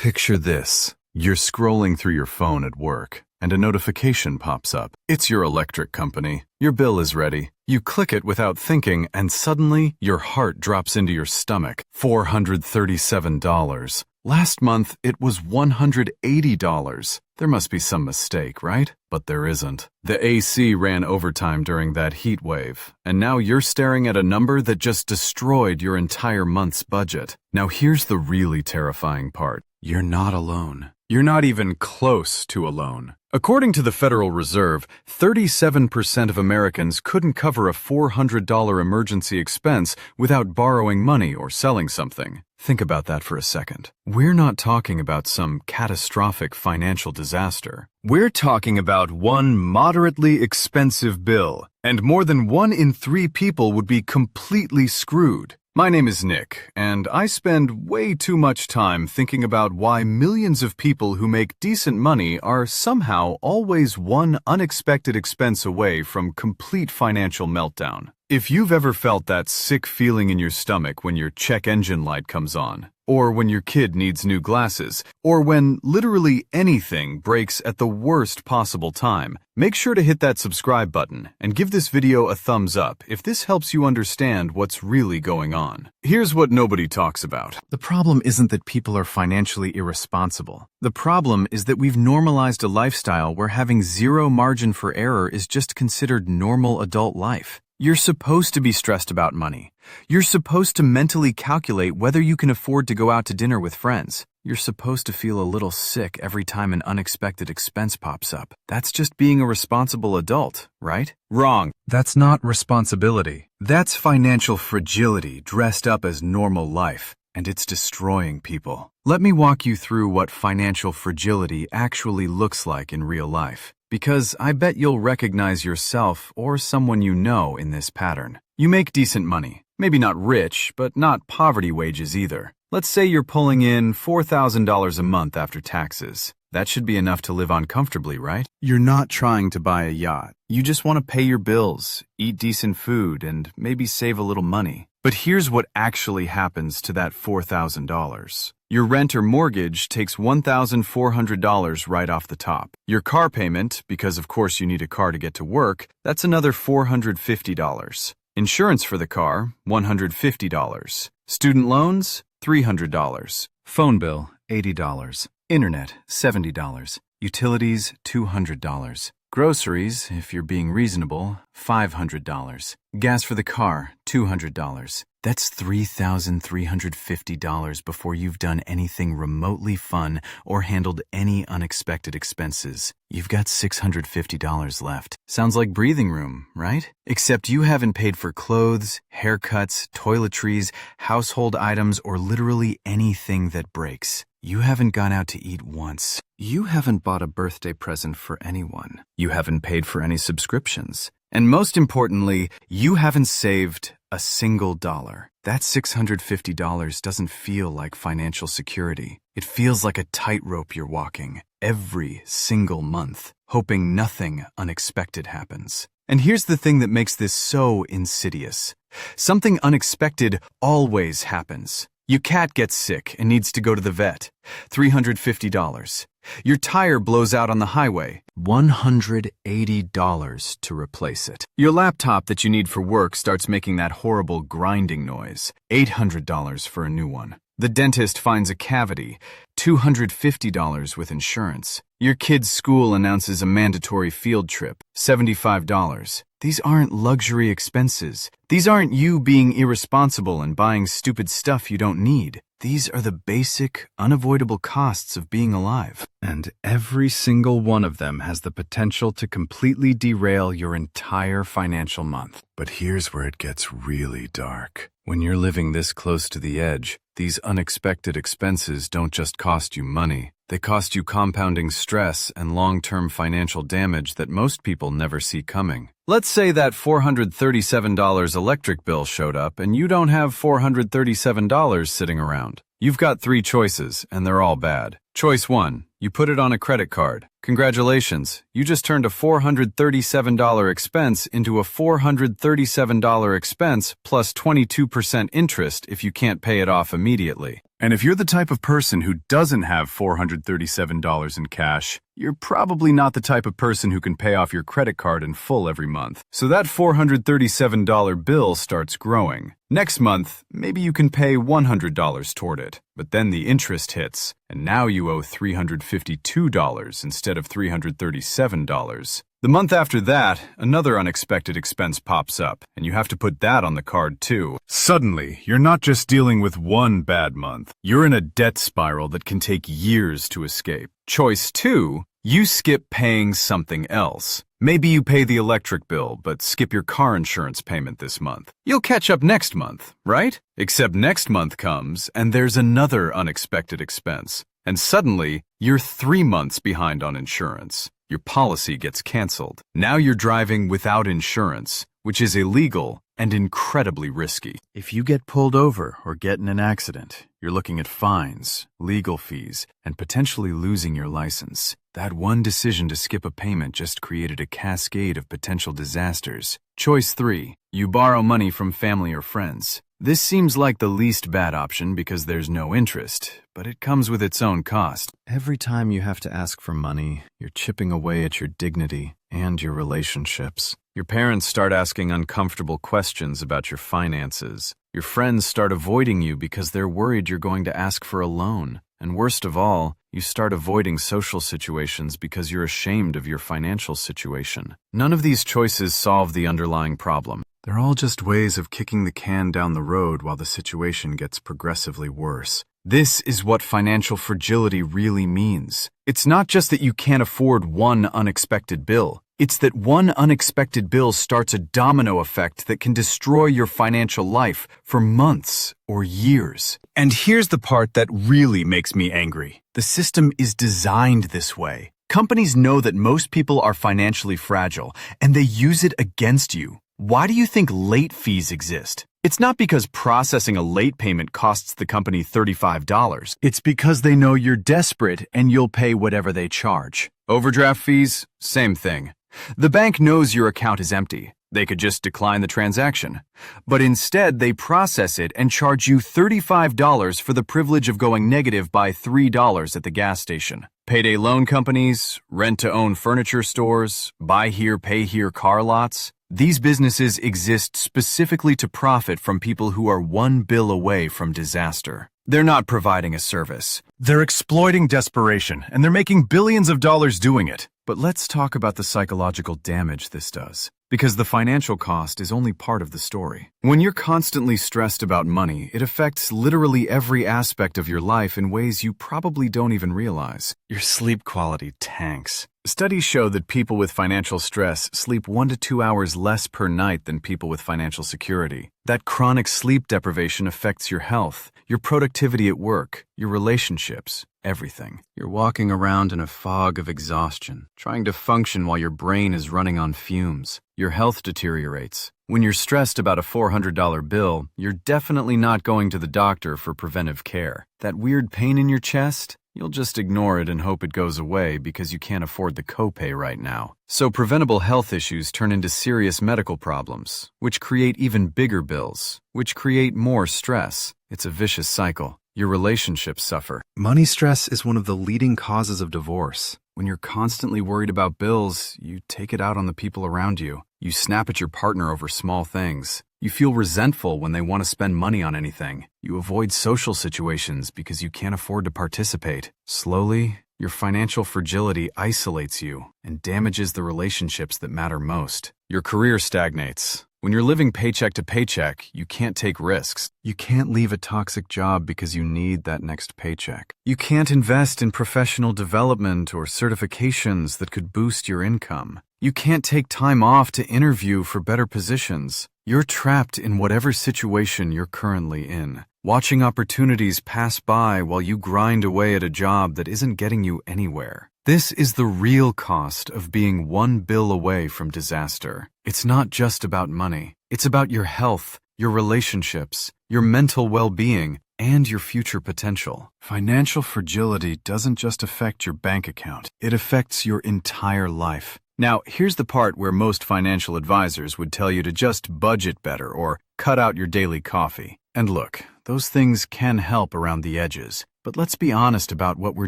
Picture this. You're scrolling through your phone at work, and a notification pops up. It's your electric company. Your bill is ready. You click it without thinking, and suddenly, your heart drops into your stomach. $437. Last month, it was $180. There must be some mistake, right? But there isn't. The AC ran overtime during that heat wave, and now you're staring at a number that just destroyed your entire month's budget. Now here's the really terrifying part. You're not alone. You're not even close to alone. According to the Federal Reserve, 37% of Americans couldn't cover a $400 emergency expense without borrowing money or selling something. Think about that for a second. We're not talking about some catastrophic financial disaster. We're talking about one moderately expensive bill, and more than 1 in 3 people would be completely screwed. My name is Nick, and I spend way too much time thinking about why millions of people who make decent money are somehow always one unexpected expense away from complete financial meltdown. If you've ever felt that sick feeling in your stomach when your check engine light comes on, or when your kid needs new glasses, or when literally anything breaks at the worst possible time, make sure to hit that subscribe button and give this video a thumbs up if this helps you understand what's really going on. Here's what nobody talks about. The problem isn't that people are financially irresponsible. The problem is that we've normalized a lifestyle where having zero margin for error is just considered normal adult life. You're supposed to be stressed about money. You're supposed to mentally calculate whether you can afford to go out to dinner with friends. You're supposed to feel a little sick every time an unexpected expense pops up. That's just being a responsible adult, right? Wrong. That's not responsibility. That's financial fragility dressed up as normal life, and it's destroying people. Let me walk you through what financial fragility actually looks like in real life, because I bet you'll recognize yourself or someone you know in this pattern. You make decent money. Maybe not rich, but not poverty wages either. Let's say you're pulling in $4,000 a month after taxes. That should be enough to live on comfortably, right? You're not trying to buy a yacht. You just want to pay your bills, eat decent food, and maybe save a little money. But here's what actually happens to that $4,000. Your rent or mortgage takes $1,400 right off the top. Your car payment, because of course you need a car to get to work, that's another $450. Insurance for the car, $150. Student loans, $300. Phone bill, $80. Internet, $70. Utilities, $200. Groceries, if you're being reasonable, $500. Gas for the car, $200. That's $3,350 before you've done anything remotely fun or handled any unexpected expenses. You've got $650 left. Sounds like breathing room, right? Except you haven't paid for clothes, haircuts, toiletries, household items, or literally anything that breaks. You haven't gone out to eat once. You haven't bought a birthday present for anyone. You haven't paid for any subscriptions. And most importantly, you haven't saved a single dollar. That $650 doesn't feel like financial security. It feels like a tightrope you're walking every single month, hoping nothing unexpected happens. And here's the thing that makes this so insidious. Something unexpected always happens. Your cat gets sick and needs to go to the vet. $350. Your tire blows out on the highway. $180 to replace it. Your laptop that you need for work starts making that horrible grinding noise. $800 for a new one. The dentist finds a cavity. $250 with insurance. Your kid's school announces a mandatory field trip. $75. These aren't luxury expenses. These aren't you being irresponsible and buying stupid stuff you don't need. These are the basic, unavoidable costs of being alive. And every single one of them has the potential to completely derail your entire financial month. But here's where it gets really dark. When you're living this close to the edge, these unexpected expenses don't just cost you money. They cost you compounding stress and long-term financial damage that most people never see coming. Let's say that $437 electric bill showed up and you don't have $437 sitting around. You've got 3 choices, and they're all bad. Choice 1, you put it on a credit card. Congratulations, you just turned a $437 expense into a $437 expense plus 22% interest if you can't pay it off immediately. And if you're the type of person who doesn't have $437 in cash, you're probably not the type of person who can pay off your credit card in full every month. So that $437 bill starts growing. Next month, maybe you can pay $100 toward it, but then the interest hits, and now you owe $352 instead of $337. The month after that, another unexpected expense pops up, and you have to put that on the card too. Suddenly, you're not just dealing with one bad month. You're in a debt spiral that can take years to escape. Choice 2, you skip paying something else. Maybe you pay the electric bill, but skip your car insurance payment this month. You'll catch up next month, right? Except next month comes, and there's another unexpected expense. And suddenly, you're 3 months behind on insurance. Your policy gets canceled. Now you're driving without insurance, which is illegal and incredibly risky. If you get pulled over or get in an accident, you're looking at fines, legal fees, and potentially losing your license. That one decision to skip a payment just created a cascade of potential disasters. Choice 3, you borrow money from family or friends. This seems like the least bad option because there's no interest, but it comes with its own cost. Every time you have to ask for money, you're chipping away at your dignity and your relationships. Your parents start asking uncomfortable questions about your finances. Your friends start avoiding you because they're worried you're going to ask for a loan. And worst of all, you start avoiding social situations because you're ashamed of your financial situation. None of these choices solve the underlying problem. They're all just ways of kicking the can down the road while the situation gets progressively worse. This is what financial fragility really means. It's not just that you can't afford one unexpected bill. It's that one unexpected bill starts a domino effect that can destroy your financial life for months or years. And here's the part that really makes me angry. The system is designed this way. Companies know that most people are financially fragile, and they use it against you. Why do you think late fees exist? It's not because processing a late payment costs the company $35. It's because they know you're desperate and you'll pay whatever they charge. Overdraft fees? Same thing. The bank knows your account is empty. They could just decline the transaction. But instead, they process it and charge you $35 for the privilege of going negative by $3 at the gas station. Payday loan companies, rent-to-own furniture stores, buy here, pay here car lots. These businesses exist specifically to profit from people who are one bill away from disaster. They're not providing a service. They're exploiting desperation, and they're making billions of dollars doing it. But let's talk about the psychological damage this does, because the financial cost is only part of the story. When you're constantly stressed about money, it affects literally every aspect of your life in ways you probably don't even realize. Your sleep quality tanks. Studies show that people with financial stress sleep 1 to 2 hours less per night than people with financial security. That chronic sleep deprivation affects your health, your productivity at work, your relationships, everything. You're walking around in a fog of exhaustion, trying to function while your brain is running on fumes. Your health deteriorates. When you're stressed about a $400 bill, you're definitely not going to the doctor for preventive care. That weird pain in your chest? You'll just ignore it and hope it goes away because you can't afford the copay right now. So preventable health issues turn into serious medical problems, which create even bigger bills, which create more stress. It's a vicious cycle. Your relationships suffer. Money stress is one of the leading causes of divorce. When you're constantly worried about bills, you take it out on the people around you. You snap at your partner over small things. You feel resentful when they want to spend money on anything. You avoid social situations because you can't afford to participate. Slowly, your financial fragility isolates you and damages the relationships that matter most. Your career stagnates. When you're living paycheck to paycheck, you can't take risks. You can't leave a toxic job because you need that next paycheck. You can't invest in professional development or certifications that could boost your income. You can't take time off to interview for better positions. You're trapped in whatever situation you're currently in, watching opportunities pass by while you grind away at a job that isn't getting you anywhere. This is the real cost of being one bill away from disaster. It's not just about money. It's about your health, your relationships, your mental well-being, and your future potential. Financial fragility doesn't just affect your bank account, it affects your entire life. Now, here's the part where most financial advisors would tell you to just budget better or cut out your daily coffee. And look, those things can help around the edges, but let's be honest about what we're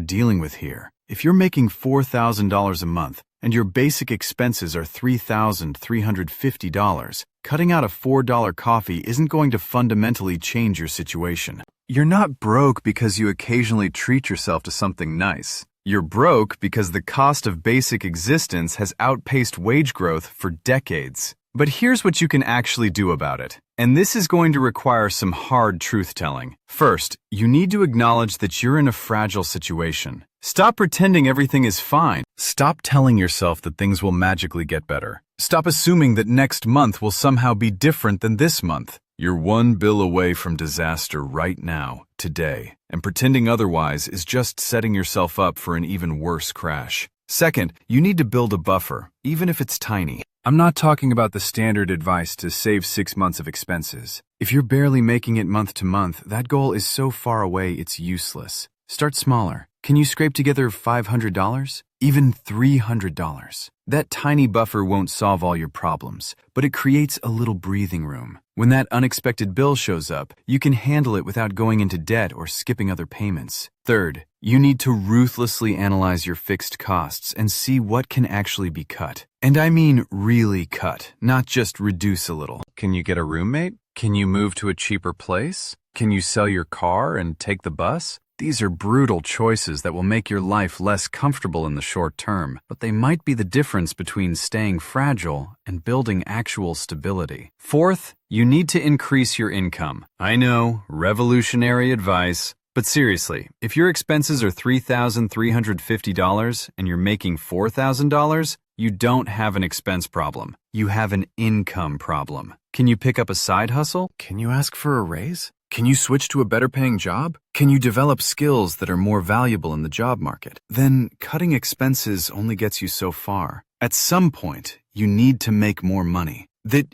dealing with here. If you're making $4,000 a month and your basic expenses are $3,350, cutting out a $4 coffee isn't going to fundamentally change your situation. You're not broke because you occasionally treat yourself to something nice. You're broke because the cost of basic existence has outpaced wage growth for decades. But here's what you can actually do about it. And this is going to require some hard truth-telling. First, you need to acknowledge that you're in a fragile situation. Stop pretending everything is fine. Stop telling yourself that things will magically get better. Stop assuming that next month will somehow be different than this month. You're one bill away from disaster right now, today, and pretending otherwise is just setting yourself up for an even worse crash. Second, you need to build a buffer, even if it's tiny. I'm not talking about the standard advice to save 6 months of expenses. If you're barely making it month to month, that goal is so far away it's useless. Start smaller. Can you scrape together $500? Even $300? That tiny buffer won't solve all your problems, but it creates a little breathing room. When that unexpected bill shows up, you can handle it without going into debt or skipping other payments. Third, you need to ruthlessly analyze your fixed costs and see what can actually be cut. And I mean really cut, not just reduce a little. Can you get a roommate? Can you move to a cheaper place? Can you sell your car and take the bus? These are brutal choices that will make your life less comfortable in the short term, but they might be the difference between staying fragile and building actual stability. Fourth, you need to increase your income. I know, revolutionary advice, but seriously, if your expenses are $3,350 and you're making $4,000, you don't have an expense problem. You have an income problem. Can you pick up a side hustle? Can you ask for a raise? Can you switch to a better paying job? Can you develop skills that are more valuable in the job market? Then cutting expenses only gets you so far. At some point, you need to make more money.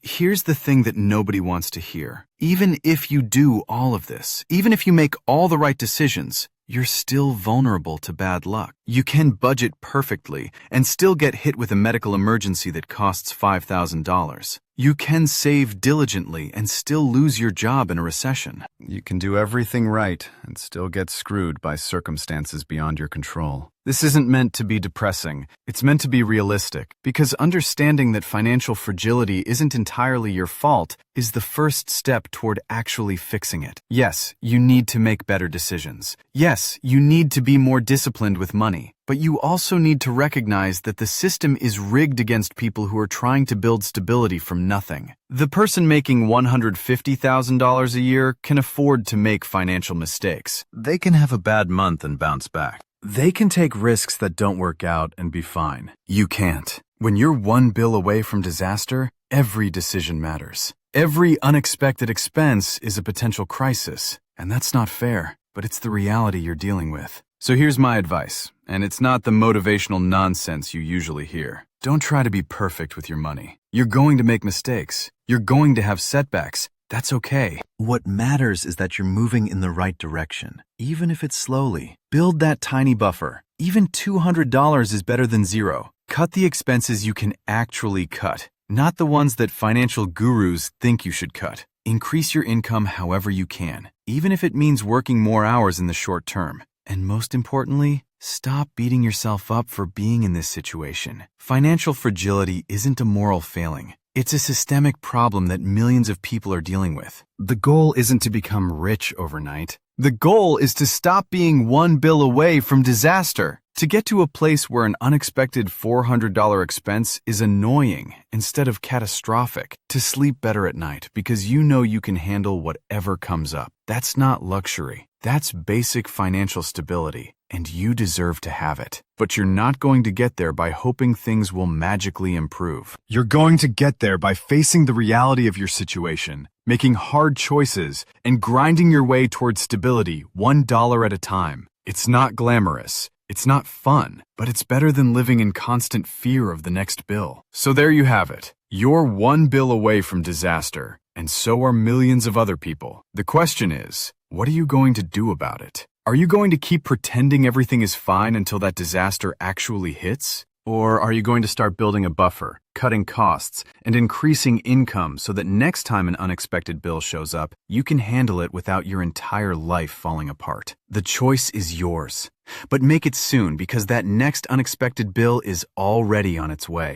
Here's the thing that nobody wants to hear. Even if you do all of this, even if you make all the right decisions, you're still vulnerable to bad luck. You can budget perfectly and still get hit with a medical emergency that costs $5,000. You can save diligently and still lose your job in a recession. You can do everything right and still get screwed by circumstances beyond your control. This isn't meant to be depressing. It's meant to be realistic, because understanding that financial fragility isn't entirely your fault is the first step toward actually fixing it. Yes, you need to make better decisions. Yes, you need to be more disciplined with money. But you also need to recognize that the system is rigged against people who are trying to build stability from nothing. The person making $150,000 a year can afford to make financial mistakes. They can have a bad month and bounce back. They can take risks that don't work out and be fine. You can't. When you're one bill away from disaster, every decision matters. Every unexpected expense is a potential crisis, and that's not fair, but it's the reality you're dealing with. So here's my advice, and it's not the motivational nonsense you usually hear. Don't try to be perfect with your money. You're going to make mistakes. You're going to have setbacks. That's okay. What matters is that you're moving in the right direction, even if it's slowly. Build that tiny buffer. Even $200 is better than zero. Cut the expenses you can actually cut, not the ones that financial gurus think you should cut. Increase your income however you can, even if it means working more hours in the short term. And most importantly, stop beating yourself up for being in this situation. Financial fragility isn't a moral failing. It's a systemic problem that millions of people are dealing with. The goal isn't to become rich overnight. The goal is to stop being one bill away from disaster. To get to a place where an unexpected $400 expense is annoying instead of catastrophic. To sleep better at night because you know you can handle whatever comes up. That's not luxury. That's basic financial stability, and you deserve to have it. But you're not going to get there by hoping things will magically improve. You're going to get there by facing the reality of your situation, making hard choices, and grinding your way towards stability $1 at a time. It's not glamorous. It's not fun, but it's better than living in constant fear of the next bill. So there you have it. You're one bill away from disaster, and so are millions of other people. The question is, What are you going to do about it? Are you going to keep pretending everything is fine until that disaster actually hits? Or are you going to start building a buffer, cutting costs, and increasing income so that next time an unexpected bill shows up, you can handle it without your entire life falling apart? The choice is yours. But make it soon because that next unexpected bill is already on its way.